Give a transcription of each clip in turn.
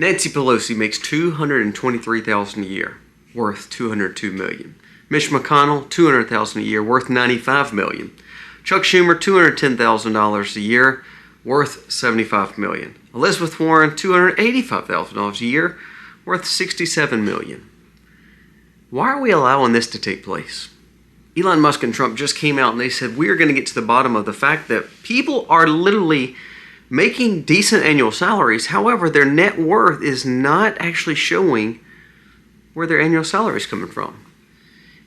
Nancy Pelosi makes $223,000 a year, worth $202 million. Mitch McConnell, $200,000 a year, worth $95 million. Chuck Schumer, $210,000 a year, worth $75 million. Elizabeth Warren, $285,000 a year, worth $67 million. Why are we allowing this to take place? Elon Musk and Trump just came out and they said, we're going to get to the bottom of the fact that people are literally making decent annual salaries. However, their net worth is not actually showing where their annual salary is coming from.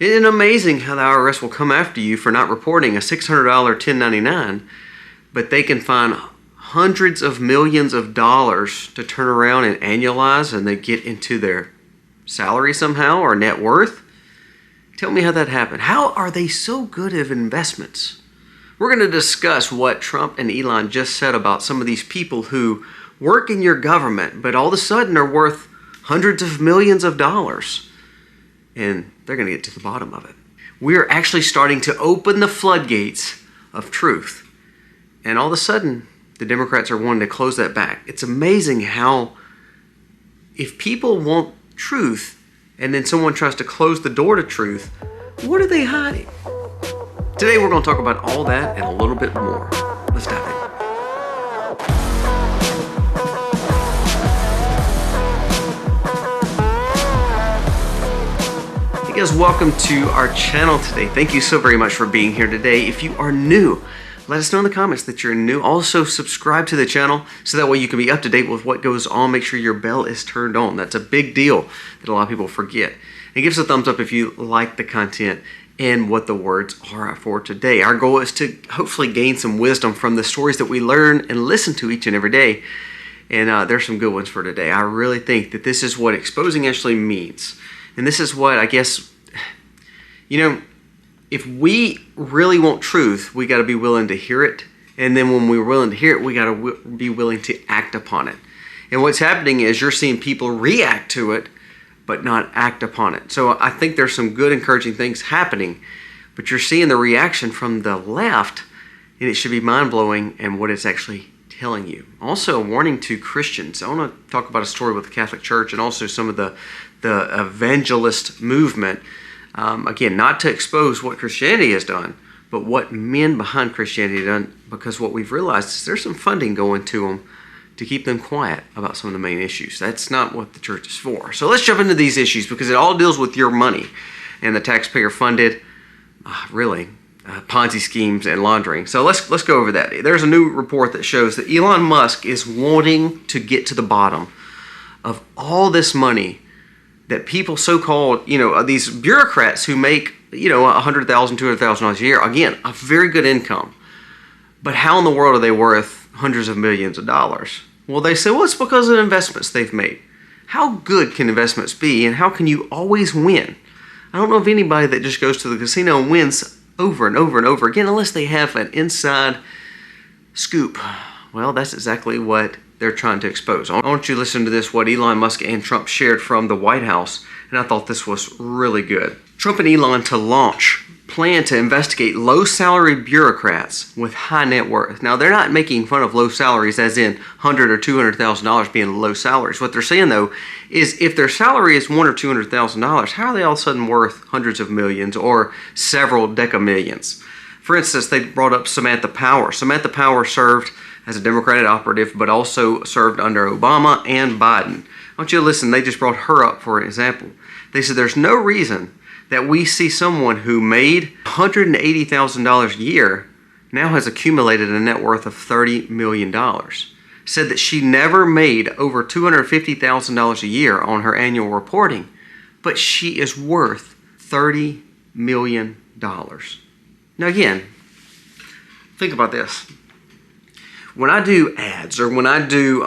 Isn't it amazing how the IRS will come after you for not reporting a $600 1099, but they can find hundreds of millions of dollars to turn around and annualize and they get into their salary somehow or net worth? Tell me how that happened. How are they so good at investments? We're going to discuss what Trump and Elon just said about some of these people who work in your government, but all of a sudden are worth hundreds of millions of dollars. And they're going to get to the bottom of it. We're actually starting to open the floodgates of truth. And all of a sudden, the Democrats are wanting to close that back. It's amazing how if people want truth and then someone tries to close the door to truth, what are they hiding? Today we're going to talk about all that and a little bit more. Let's dive in. Hey guys, welcome to our channel today. Thank you so very much for being here today. If you are new, let us know in the comments that you're new. Also, subscribe to the channel so that way you can be up to date with what goes on. Make sure your bell is turned on. That's a big deal that a lot of people forget. And give us a thumbs up if you like the content and what the words are for today. Our goal is to hopefully gain some wisdom from the stories that we learn and listen to each and every day. And there's some good ones for today. I really think that this is what exposing actually means. And this is what I guess, if we really want truth, we got to be willing to hear it. And then when we're willing to hear it, we got to be willing to act upon it. And what's happening is you're seeing people react to it, but not act upon it. So I think there's some good encouraging things happening, but you're seeing the reaction from the left, and it should be mind-blowing and what it's actually telling you. Also, a warning to Christians. I want to talk about a story with the Catholic Church and also some of the evangelist movement. Again, not to expose what Christianity has done, but what men behind Christianity have done, because what we've realized is there's some funding going to them to keep them quiet about some of the main issues. That's not what the church is for. So let's jump into these issues because it all deals with your money and the taxpayer-funded, Ponzi schemes and laundering. So let's go over that. There's a new report that shows that Elon Musk is wanting to get to the bottom of all this money that people so-called, these bureaucrats who make, $100,000, $200,000 a year, again, a very good income. But how in the world are they worth hundreds of millions of dollars? Well, they say, well, it's because of the investments they've made. How good can investments be, and how can you always win? I don't know of anybody that just goes to the casino and wins over and over and over again, unless they have an inside scoop. Well, that's exactly what they're trying to expose. I want you to listen to this, what Elon Musk and Trump shared from the White House, and I thought this was really good. Trump and Elon to launch plan to investigate low-salary bureaucrats with high net worth. Now, they're not making fun of low salaries as in $100,000 or $200,000 being low salaries. What they're saying, though, is if their salary is $100,000 or $200,000, how are they all of a sudden worth hundreds of millions or several decamillions? For instance, they brought up Samantha Power. Samantha Power served as a Democratic operative, but also served under Obama and Biden. I want you to listen. They just brought her up for an example. They said there's no reason that we see someone who made $180,000 a year now has accumulated a net worth of $30 million. Said that she never made over $250,000 a year on her annual reporting, but she is worth $30 million. Now again, think about this. When I do ads or when I do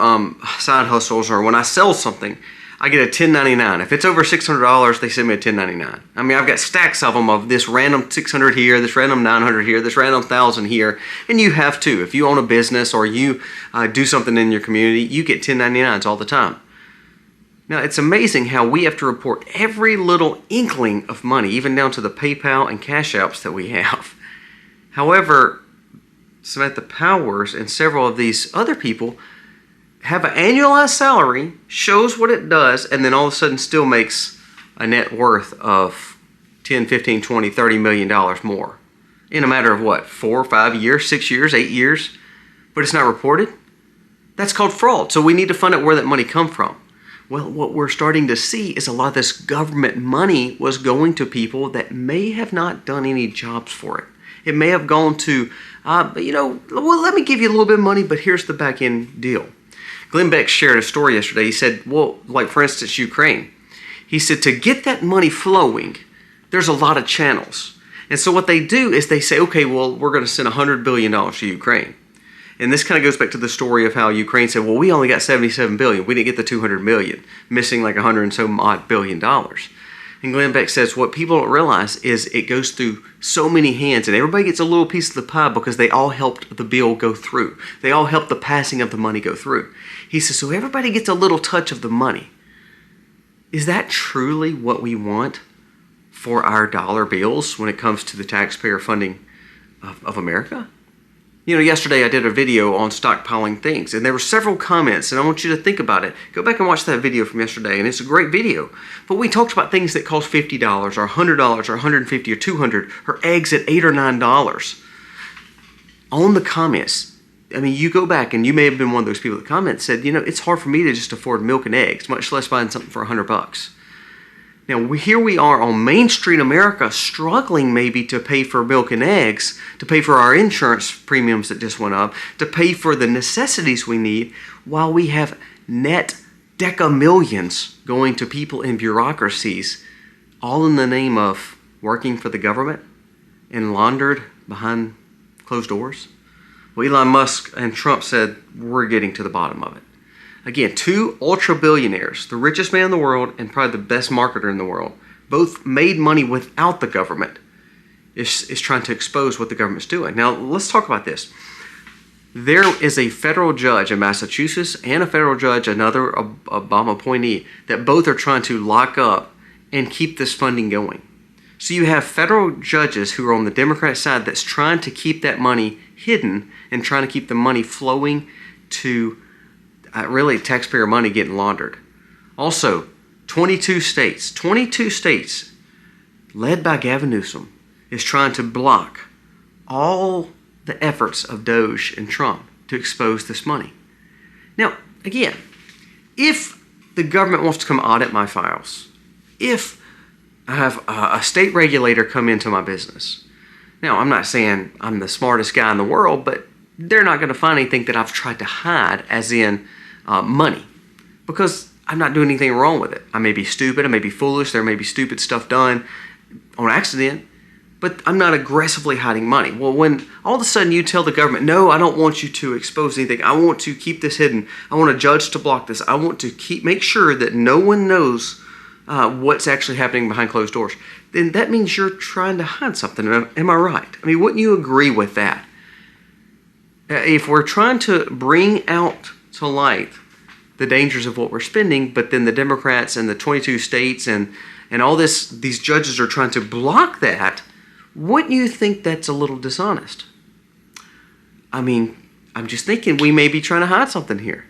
side hustles or when I sell something, I get a 1099. If it's over $600, they send me a 1099. I mean, I've got stacks of them of this random 600 here, this random 900 here, this random 1,000 here, and you have too. If you own a business or you do something in your community, you get 1099s all the time. Now, it's amazing how we have to report every little inkling of money, even down to the PayPal and Cash Apps that we have. However, Samantha Powers and several of these other people, have an annualized salary, shows what it does, and then all of a sudden still makes a net worth of 10, 15, 20, 30 million dollars more in a matter of what, 4 or 5 years, 6 years, 8 years, but it's not reported? That's called fraud. So we need to find out where that money come from. Well, what we're starting to see is a lot of this government money was going to people that may have not done any jobs for it. It may have gone to, well, let me give you a little bit of money, but here's the back end deal. Glenn Beck shared a story yesterday. He said, well, like for instance, Ukraine. He said to get that money flowing, there's a lot of channels. And so what they do is they say, okay, well, we're going to send $100 billion to Ukraine. And this kind of goes back to the story of how Ukraine said, well, we only got $77 billion. We didn't get the $200 million, missing like $100 and some odd billion dollars. And Glenn Beck says what people don't realize is it goes through so many hands and everybody gets a little piece of the pie because they all helped the bill go through. They all helped the passing of the money go through. He says, so everybody gets a little touch of the money. Is that truly what we want for our dollar bills when it comes to the taxpayer funding of America? You know, yesterday I did a video on stockpiling things, and there were several comments, and I want you to think about it. Go back and watch that video from yesterday, and it's a great video. But we talked about things that cost $50 or $100 or $150 or $200, or eggs at $8 or $9. On the comments, I mean, you go back, and you may have been one of those people that commented, said, you know, it's hard for me to just afford milk and eggs, much less buying something for $100. Now, here we are on Main Street America struggling maybe to pay for milk and eggs, to pay for our insurance premiums that just went up, to pay for the necessities we need, while we have net decamillions going to people in bureaucracies, all in the name of working for the government and laundered behind closed doors. Well, Elon Musk and Trump said, we're getting to the bottom of it. Again, two ultra billionaires, the richest man in the world and probably the best marketer in the world, both made money without the government, is trying to expose what the government's doing. Now, let's talk about this. There is a federal judge in Massachusetts and a federal judge, another Obama appointee, that both are trying to lock up and keep this funding going. So you have federal judges who are on the Democrat side that's trying to keep that money hidden and trying to keep the money flowing to really taxpayer money getting laundered. Also, 22 states led by Gavin Newsom is trying to block all the efforts of Doge and Trump to expose this money. Now, again, if the government wants to come audit my files, if I have a state regulator come into my business, now I'm not saying I'm the smartest guy in the world, but they're not going to find anything that I've tried to hide, as in money, because I'm not doing anything wrong with it. I may be stupid, I may be foolish, there may be stupid stuff done on accident, but I'm not aggressively hiding money. Well, when all of a sudden you tell the government, no, I don't want you to expose anything, I want to keep this hidden, I want a judge to block this, I want to make sure that no one knows what's actually happening behind closed doors, then that means you're trying to hide something. Am I right? I mean, wouldn't you agree with that? If we're trying to bring out to light the dangers of what we're spending, but then the Democrats and the 22 states and all these judges are trying to block that, wouldn't you think that's a little dishonest? I mean, I'm just thinking we may be trying to hide something here.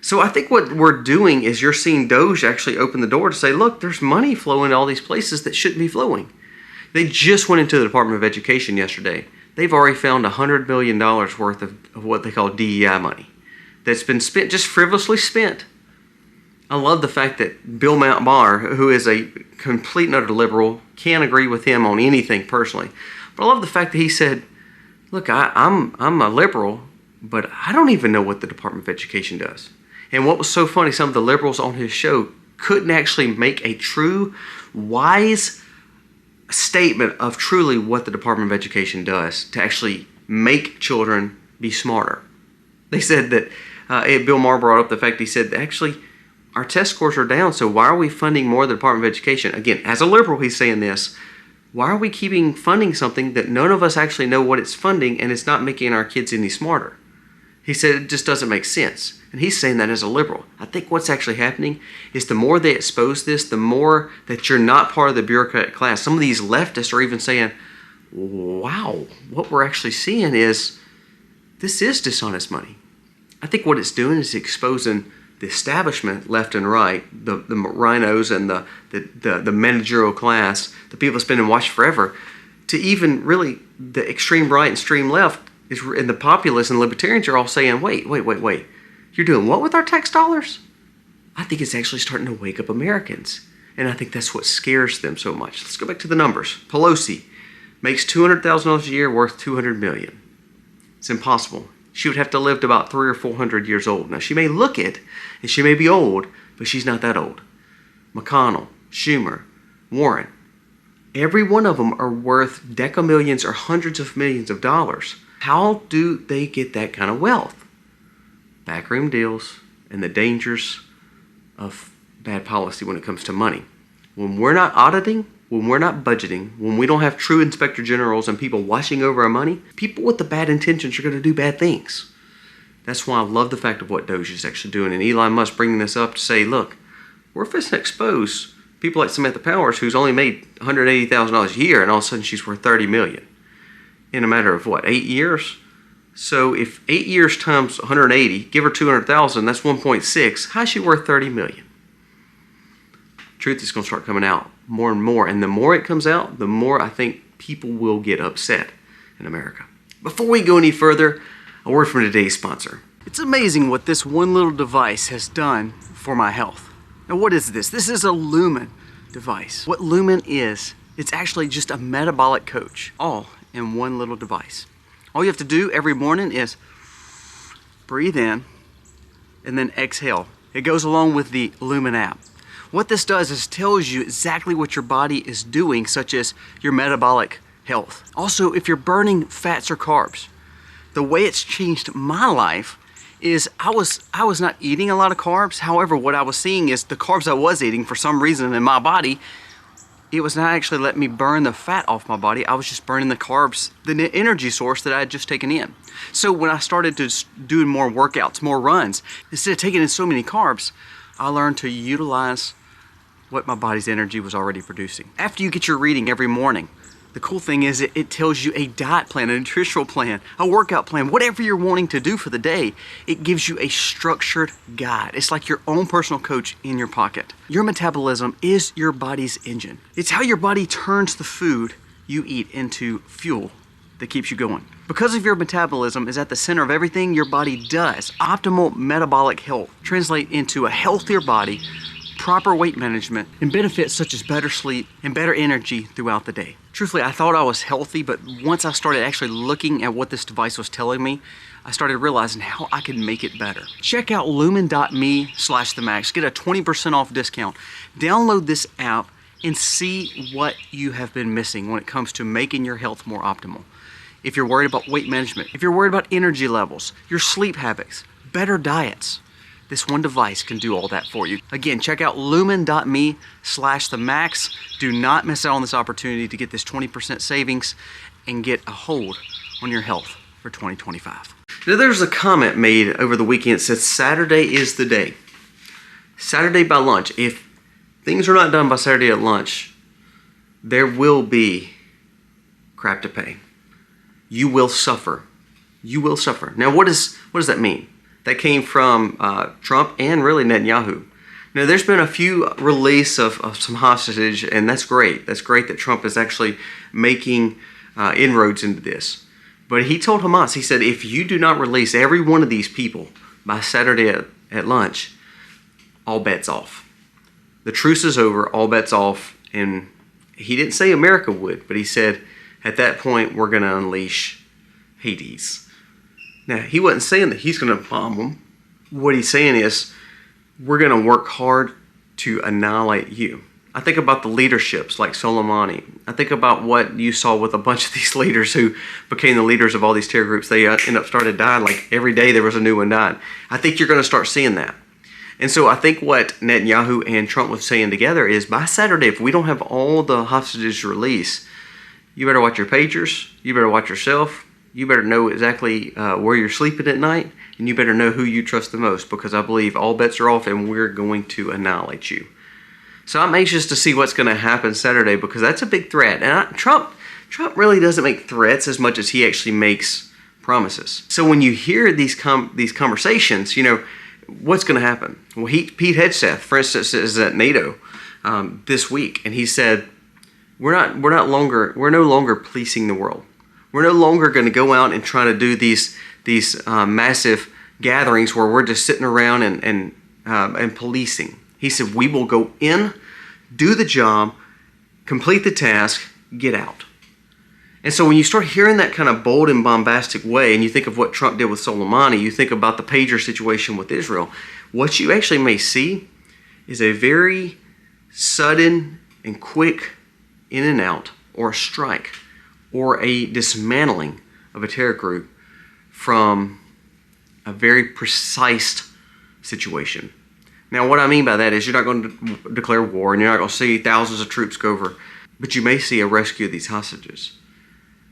So I think what we're doing is you're seeing Doge actually open the door to say, look, there's money flowing to all these places that shouldn't be flowing. They just went into the Department of Education yesterday. They've already found $100 million worth of what they call DEI money that's been spent, just frivolously spent. I love the fact that Bill Maher, who is a complete and utter liberal, can't agree with him on anything personally. But I love the fact that he said, look, I'm a liberal, but I don't even know what the Department of Education does. And what was so funny, some of the liberals on his show couldn't actually make a true, wise statement of truly what the Department of Education does to actually make children be smarter. They said that, Bill Maher brought up the fact, he said, actually, our test scores are down, so why are we funding more of the Department of Education? Again, as a liberal, he's saying this. Why are we keeping funding something that none of us actually know what it's funding and it's not making our kids any smarter? He said it just doesn't make sense. And he's saying that as a liberal. I think what's actually happening is the more they expose this, the more that you're not part of the bureaucratic class. Some of these leftists are even saying, wow, what we're actually seeing is this is dishonest money. I think what it's doing is exposing the establishment left and right, the rhinos and the managerial class, the people that's been in Washington forever, to even really the extreme right and extreme left, and the populists and libertarians are all saying, wait, you're doing what with our tax dollars? I think it's actually starting to wake up Americans. And I think that's what scares them so much. Let's go back to the numbers. Pelosi makes $200,000 a year, worth $200 million. It's impossible. She would have to live to about 300 or 400 years old. Now, she may look it, and she may be old, but she's not that old. McConnell, Schumer, Warren, every one of them are worth decamillions or hundreds of millions of dollars. How do they get that kind of wealth? Backroom deals and the dangers of bad policy when it comes to money. When we're not auditing, when we're not budgeting, when we don't have true inspector generals and people watching over our money, people with the bad intentions are going to do bad things. That's why I love the fact of what Doge is actually doing, and Elon Musk bringing this up to say, look, we're fixing to expose people like Samantha Powers, who's only made $180,000 a year, and all of a sudden she's worth $30 million in a matter of what, 8 years? So if 8 years times 180, give her 200,000, that's 1.6. How's she worth 30 million? Truth is going to start coming out more and more, and the more it comes out, the more I think people will get upset in America. Before we go any further, a word from today's sponsor. It's amazing what this one little device has done for my health. Now, what is this? This is a Lumen device. What Lumen is, it's actually just a metabolic coach, all in one little device. All you have to do every morning is breathe in and then exhale. It goes along with the Lumen app. What this does is tells you exactly what your body is doing, such as your metabolic health. Also, if you're burning fats or carbs. The way it's changed my life is I was not eating a lot of carbs. However, what I was seeing is the carbs I was eating, for some reason in my body, it was not actually letting me burn the fat off my body. I was just burning the carbs, the energy source that I had just taken in. So when I started to do more workouts, more runs, instead of taking in so many carbs, I learned to utilize what my body's energy was already producing. After you get your reading every morning, the cool thing is it tells you a diet plan, a nutritional plan, a workout plan, whatever you're wanting to do for the day. It gives you a structured guide. It's like your own personal coach in your pocket. Your metabolism is your body's engine. It's how your body turns the food you eat into fuel that keeps you going. Because of your metabolism is at the center of everything your body does, optimal metabolic health translate into a healthier body, proper weight management, and benefits such as better sleep and better energy throughout the day. Truthfully, I thought I was healthy, but once I started actually looking at what this device was telling me, I started realizing how I could make it better. Check out lumen.me/themax. Get a 20% off discount. Download this app and see what you have been missing when it comes to making your health more optimal. If you're worried about weight management, if you're worried about energy levels, your sleep habits, better diets, this one device can do all that for you. Again, check out lumen.me/themax. Do not miss out on this opportunity to get this 20% savings and get a hold on your health for 2025. Now, there's a comment made over the weekend that says Saturday is the day. Saturday by lunch. If things are not done by Saturday at lunch, there will be crap to pay. You will suffer. You will suffer. Now, what does that mean? That came from Trump and really Netanyahu. Now, there's been a few release of some hostage, and that's great. That's great that Trump is actually making inroads into this. But he told Hamas, he said, if you do not release every one of these people by Saturday at lunch, all bets off. The truce is over, all bets off. And he didn't say America would, but he said, at that point, we're going to unleash Hades. Now, he wasn't saying that he's going to bomb them. What he's saying is, we're going to work hard to annihilate you. I think about the leaderships like Soleimani. I think about what you saw with a bunch of these leaders who became the leaders of all these terror groups. They end up started dying. Like every day there was a new one dying. I think you're going to start seeing that. And so I think what Netanyahu and Trump was saying together is, by Saturday, if we don't have all the hostages released, you better watch your pagers. You better watch yourself. You better know exactly where you're sleeping at night, and you better know who you trust the most, because I believe all bets are off and we're going to annihilate you. So I'm anxious to see what's going to happen Saturday, because that's a big threat. And Trump really doesn't make threats as much as he actually makes promises. So when you hear these conversations, what's going to happen? Well, Pete Hegseth, for instance, is at NATO this week, and he said, we're no longer policing the world. We're no longer going to go out and try to do these massive gatherings where we're just sitting around and policing. He said, we will go in, do the job, complete the task, get out. And so when you start hearing that kind of bold and bombastic way, and you think of what Trump did with Soleimani, you think about the pager situation with Israel, what you actually may see is a very sudden and quick in and out, or a strike, or a dismantling of a terror group from a very precise situation. Now, what I mean by that is you're not going to declare war, and you're not going to see thousands of troops go over, but you may see a rescue of these hostages.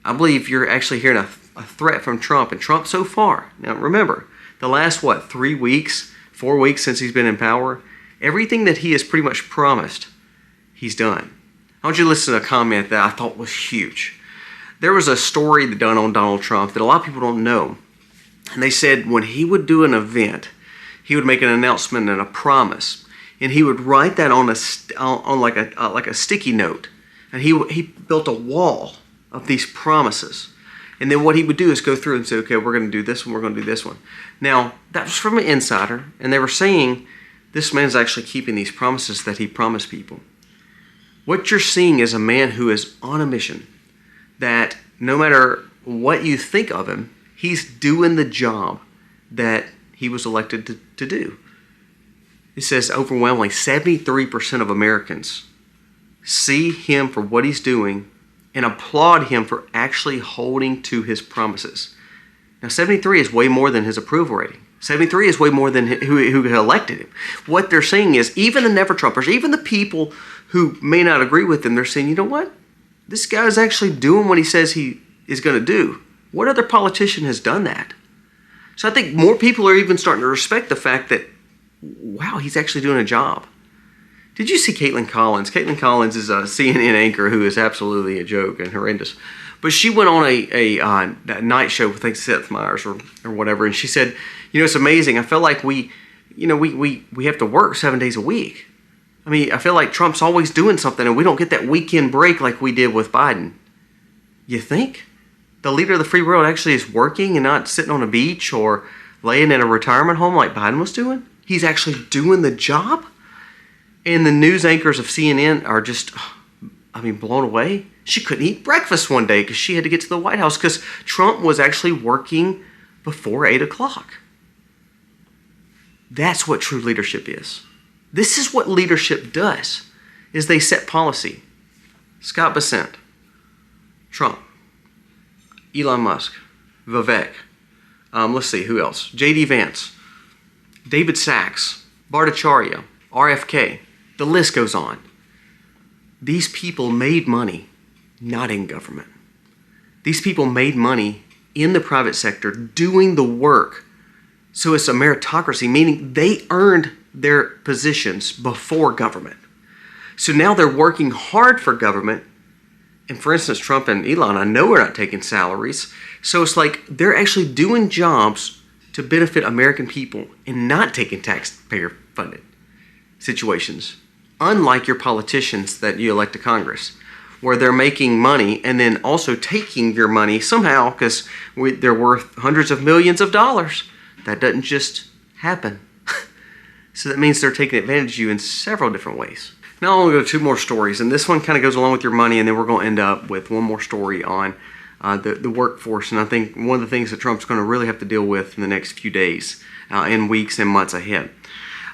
I believe you're actually hearing a threat from Trump, and Trump so far, now remember, the last, 3 weeks, 4 weeks since he's been in power, everything that he has pretty much promised, he's done. I want you to listen to a comment that I thought was huge. There was a story done on Donald Trump that a lot of people don't know. And they said when he would do an event, he would make an announcement and a promise, and he would write that on like a sticky note, and he built a wall of these promises. And then what he would do is go through and say, okay, we're going to do this one, we're going to do this one. Now, that was from an insider, and they were saying this man's actually keeping these promises that he promised people. What you're seeing is a man who is on a mission, that no matter what you think of him, he's doing the job that he was elected to do. It says overwhelmingly 73% of Americans see him for what he's doing and applaud him for actually holding to his promises. Now, 73 is way more than his approval rating. 73 is way more than who elected him. What they're saying is even the never-Trumpers, even the people who may not agree with him, they're saying, you know what? This guy's actually doing what he says he is going to do. What other politician has done that? So I think more people are even starting to respect the fact that, wow, he's actually doing a job. Did you see Caitlin Collins? Caitlin Collins is a CNN anchor who is absolutely a joke and horrendous. But she went on a night show with, I think, Seth Meyers or whatever, and she said, it's amazing. I feel like we have to work 7 days a week. I mean, I feel like Trump's always doing something, and we don't get that weekend break like we did with Biden. You think? The leader of the free world actually is working and not sitting on a beach or laying in a retirement home like Biden was doing? He's actually doing the job? And the news anchors of CNN are just, blown away. She couldn't eat breakfast one day because she had to get to the White House because Trump was actually working before 8 o'clock. That's what true leadership is. This is what leadership does, is they set policy. Scott Bessent, Trump, Elon Musk, Vivek, let's see, who else? J.D. Vance, David Sachs, Bhattacharya, RFK. The list goes on. These people made money not in government. These people made money in the private sector doing the work. So it's a meritocracy, meaning they earned their positions before government. So now they're working hard for government. And for instance, Trump and Elon, I know we're not taking salaries. So it's like they're actually doing jobs to benefit American people and not taking taxpayer-funded situations. Unlike your politicians that you elect to Congress, where they're making money and then also taking your money somehow because they're worth hundreds of millions of dollars. That doesn't just happen. So that means they're taking advantage of you in several different ways. Now I'm going to go to two more stories, and this one kind of goes along with your money, and then we're going to end up with one more story on the workforce. And I think one of the things that Trump's going to really have to deal with in the next few days and weeks and months ahead.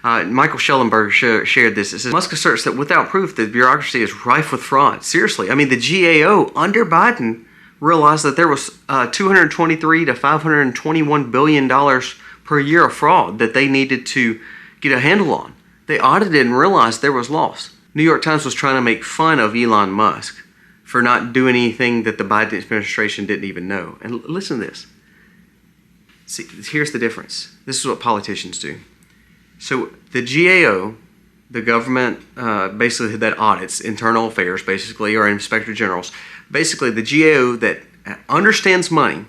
Michael Schellenberg shared this. It says, Musk asserts that without proof, the bureaucracy is rife with fraud. Seriously, I mean, the GAO under Biden realized that there was $223 to $521 billion per year of fraud that they needed to get a handle on. They audited and realized there was loss. New York Times was trying to make fun of Elon Musk for not doing anything that the Biden administration didn't even know. And listen to this. See, here's the difference. This is what politicians do. So the GAO, the government basically that audits internal affairs, basically, or inspector generals, basically the GAO that understands money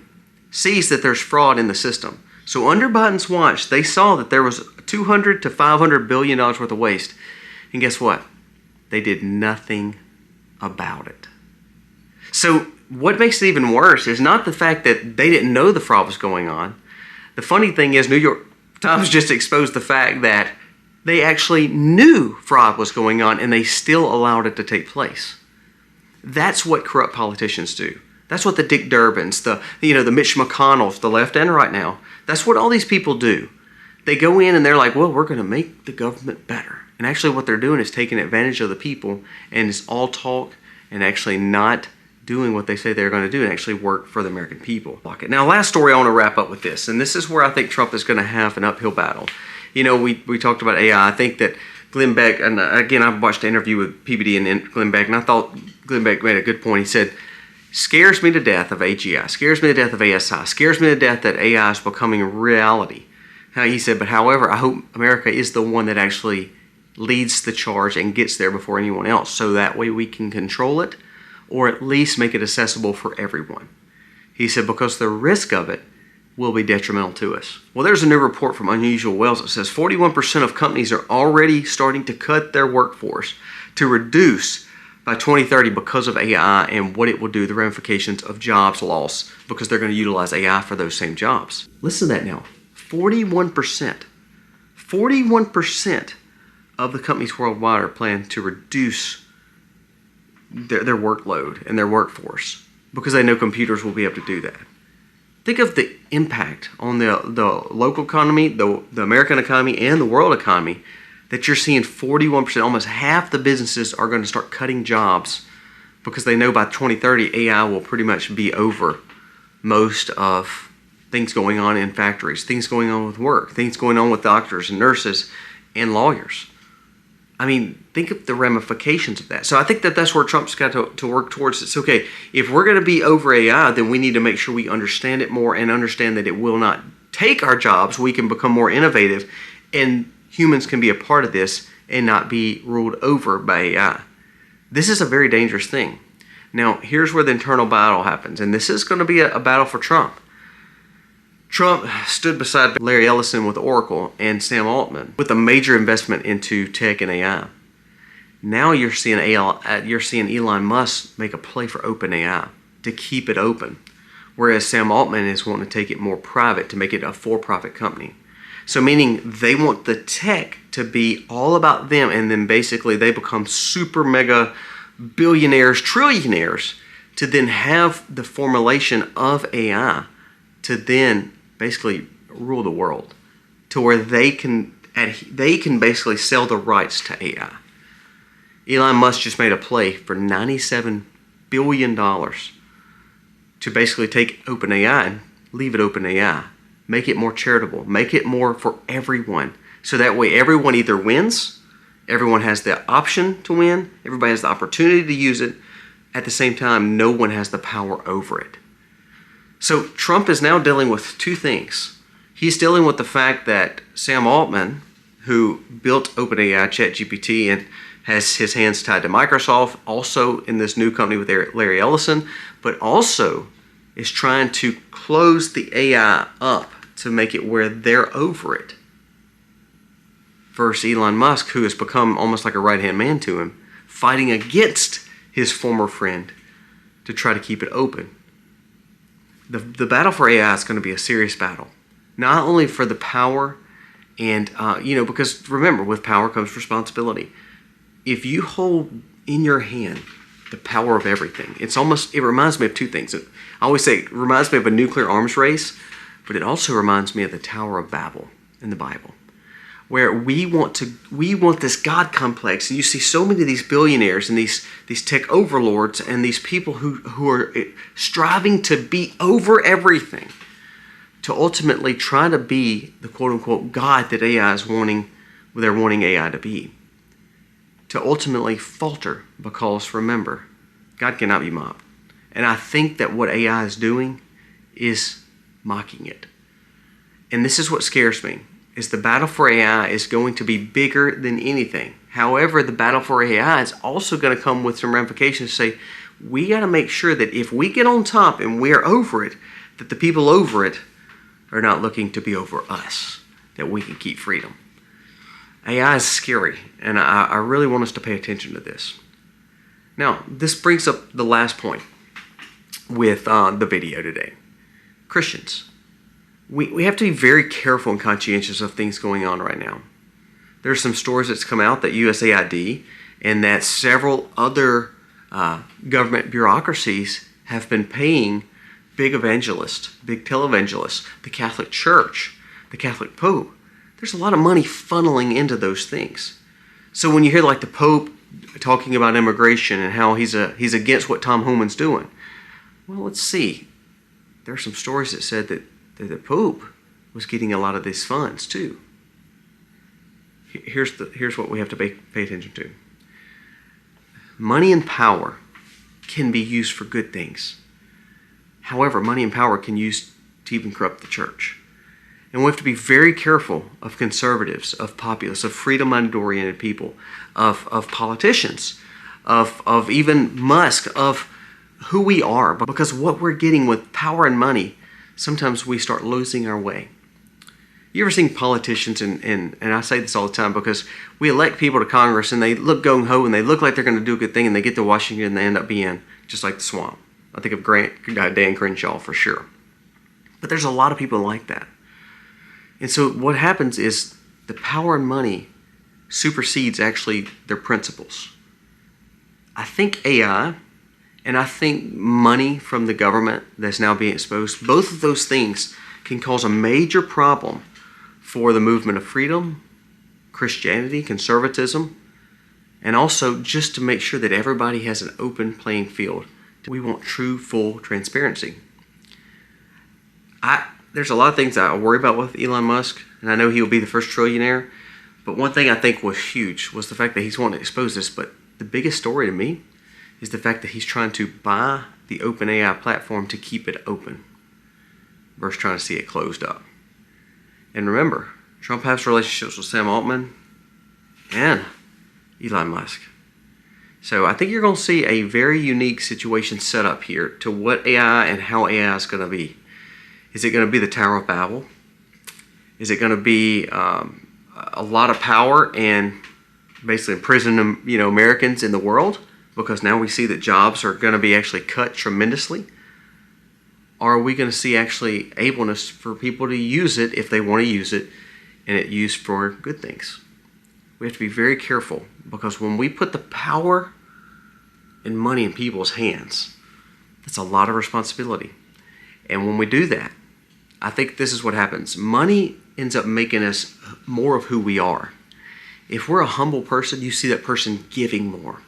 sees that there's fraud in the system. So under Biden's watch, they saw that there was $200 to $500 billion worth of waste. And guess what? They did nothing about it. So what makes it even worse is not the fact that they didn't know the fraud was going on. The funny thing is New York Times just exposed the fact that they actually knew fraud was going on and they still allowed it to take place. That's what corrupt politicians do. That's what the Dick Durbins, the Mitch McConnells, the left and right now, that's what all these people do. They go in and they're like, well, we're going to make the government better. And actually what they're doing is taking advantage of the people, and it's all talk and actually not doing what they say they're going to do and actually work for the American people. Now, last story, I want to wrap up with this, and this is where I think Trump is going to have an uphill battle. We talked about AI. I think that Glenn Beck, and again, I watched an interview with PBD and Glenn Beck, and I thought Glenn Beck made a good point. He said, scares me to death of AGI, scares me to death of ASI, scares me to death that AI is becoming reality. He said, but however, I hope America is the one that actually leads the charge and gets there before anyone else, so that way we can control it or at least make it accessible for everyone. He said, because the risk of it will be detrimental to us. Well, there's a new report from Unusual Wells that says 41% of companies are already starting to cut their workforce to reduce by 2030 because of AI and what it will do, the ramifications of jobs loss, because they're going to utilize AI for those same jobs. Listen to that now. 41%. 41% of the companies worldwide are planning to reduce their workload and their workforce because they know computers will be able to do that. Think of the impact on the local economy, the American economy, and the world economy that you're seeing 41%, almost half the businesses are going to start cutting jobs because they know by 2030 AI will pretty much be over most of things going on in factories, things going on with work, things going on with doctors and nurses and lawyers. I mean, think of the ramifications of that. So I think that that's where Trump's got to work towards. It's okay, if we're going to be over AI, then we need to make sure we understand it more and understand that it will not take our jobs. We can become more innovative, and humans can be a part of this and not be ruled over by AI. This is a very dangerous thing. Now, here's where the internal battle happens, and this is going to be a battle for Trump. Trump stood beside Larry Ellison with Oracle and Sam Altman with a major investment into tech and AI. Now you're seeing Elon Musk make a play for OpenAI to keep it open, whereas Sam Altman is wanting to take it more private to make it a for-profit company. So meaning they want the tech to be all about them, and then basically they become super mega billionaires, trillionaires, to then have the formulation of AI to then basically rule the world, to where they can basically sell the rights to AI. Elon Musk just made a play for $97 billion to basically take OpenAI and leave it OpenAI, make it more charitable, make it more for everyone, so that way everyone either wins, everyone has the option to win, everybody has the opportunity to use it. At the same time, no one has the power over it. So Trump is now dealing with two things. He's dealing with the fact that Sam Altman, who built OpenAI, ChatGPT, and has his hands tied to Microsoft, also in this new company with Larry Ellison, but also is trying to close the AI up to make it where they're over it. Versus Elon Musk, who has become almost like a right-hand man to him, fighting against his former friend to try to keep it open. The battle for AI is going to be a serious battle, not only for the power and, because remember, with power comes responsibility. If you hold in your hand the power of everything, it reminds me of two things. I always say it reminds me of a nuclear arms race, but it also reminds me of the Tower of Babel in the Bible, where we want this God complex, and you see so many of these billionaires and these tech overlords and these people who are striving to be over everything, to ultimately try to be the quote-unquote God that AI is they're wanting AI to be, to ultimately falter, because remember, God cannot be mocked. And I think that what AI is doing is mocking it. And this is what scares me, is the battle for AI is going to be bigger than anything. However, the battle for AI is also going to come with some ramifications to say, we got to make sure that if we get on top and we are over it, that the people over it are not looking to be over us, that we can keep freedom. AI is scary, and I really want us to pay attention to this. Now, this brings up the last point with the video today. Christians, we have to be very careful and conscientious of things going on right now. There's some stories that's come out that USAID and that several other government bureaucracies have been paying big evangelists, big televangelists, the Catholic Church, the Catholic Pope. There's a lot of money funneling into those things. So when you hear like the Pope talking about immigration and how he's against what Tom Homan's doing, well, let's see. There are some stories that said that the Pope was getting a lot of these funds too. Here's what we have to pay attention to. Money and power can be used for good things. However, money and power can use to even corrupt the church. And we have to be very careful of conservatives, of populists, of freedom-oriented people, of politicians, of even Musk, of who we are. Because what we're getting with power and money, sometimes we start losing our way. You ever seen politicians, and I say this all the time because we elect people to Congress and they look gung-ho and they look like they're going to do a good thing and they get to Washington and they end up being just like the swamp. I think of Dan Crenshaw for sure. But there's a lot of people like that. And so what happens is the power and money supersedes actually their principles. I think AI and I think money from the government that's now being exposed, both of those things can cause a major problem for the movement of freedom, Christianity, conservatism, and also just to make sure that everybody has an open playing field. We want true, full transparency. There's a lot of things I worry about with Elon Musk, and I know he will be the first trillionaire, but one thing I think was huge was the fact that he's wanting to expose this, but the biggest story to me is the fact that he's trying to buy the OpenAI platform to keep it open versus trying to see it closed up. And remember, Trump has relationships with Sam Altman and Elon Musk. So I think you're going to see a very unique situation set up here to what AI and how AI is going to be. Is it going to be the Tower of Babel? Is it going to be a lot of power and basically imprison Americans in the world? Because now we see that jobs are going to be actually cut tremendously. Or are we going to see actually ableness for people to use it if they want to use it and it used for good things? We have to be very careful because when we put the power and money in people's hands, that's a lot of responsibility. And when we do that, I think this is what happens. Money ends up making us more of who we are. If we're a humble person, you see that person giving more.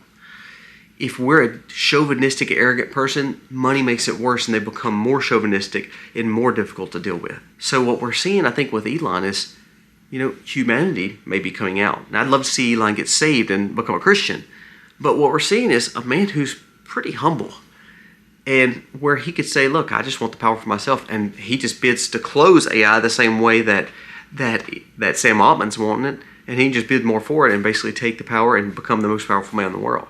If we're a chauvinistic, arrogant person, money makes it worse and they become more chauvinistic and more difficult to deal with. So what we're seeing, I think, with Elon is, humanity may be coming out. And I'd love to see Elon get saved and become a Christian. But what we're seeing is a man who's pretty humble. And where he could say, look, I just want the power for myself. And he just bids to close AI the same way that Sam Altman's wanting it. And he just bid more for it and basically take the power and become the most powerful man in the world.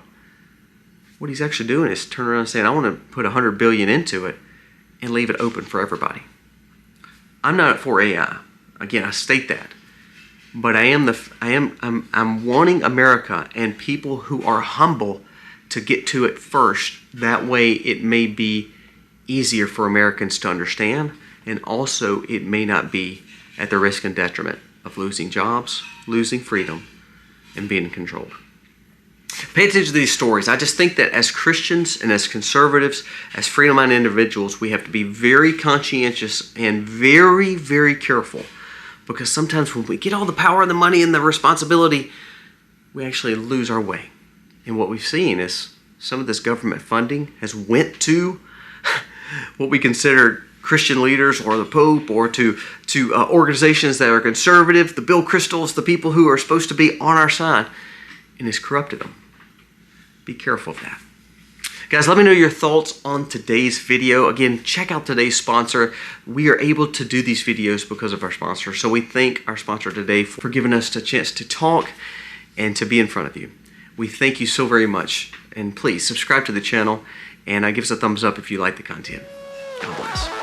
What he's actually doing is turning around and saying, I want to put $100 billion into it and leave it open for everybody. I'm not for AI. Again, I state that. But I'm wanting America and people who are humble to get to it first. That way it may be easier for Americans to understand, and also it may not be at the risk and detriment of losing jobs, losing freedom, and being controlled. Pay attention to these stories. I just think that as Christians and as conservatives, as freedom-minded individuals, we have to be very conscientious and very, very careful. Because sometimes when we get all the power and the money and the responsibility, we actually lose our way. And what we've seen is some of this government funding has went to what we consider Christian leaders or the Pope or to organizations that are conservative, the Bill Crichtals, the people who are supposed to be on our side, and has corrupted them. Be careful of that. Guys, let me know your thoughts on today's video. Again, check out today's sponsor. We are able to do these videos because of our sponsor. So we thank our sponsor today for giving us the chance to talk and to be in front of you. We thank you so very much. And please subscribe to the channel and give us a thumbs up if you like the content. God bless.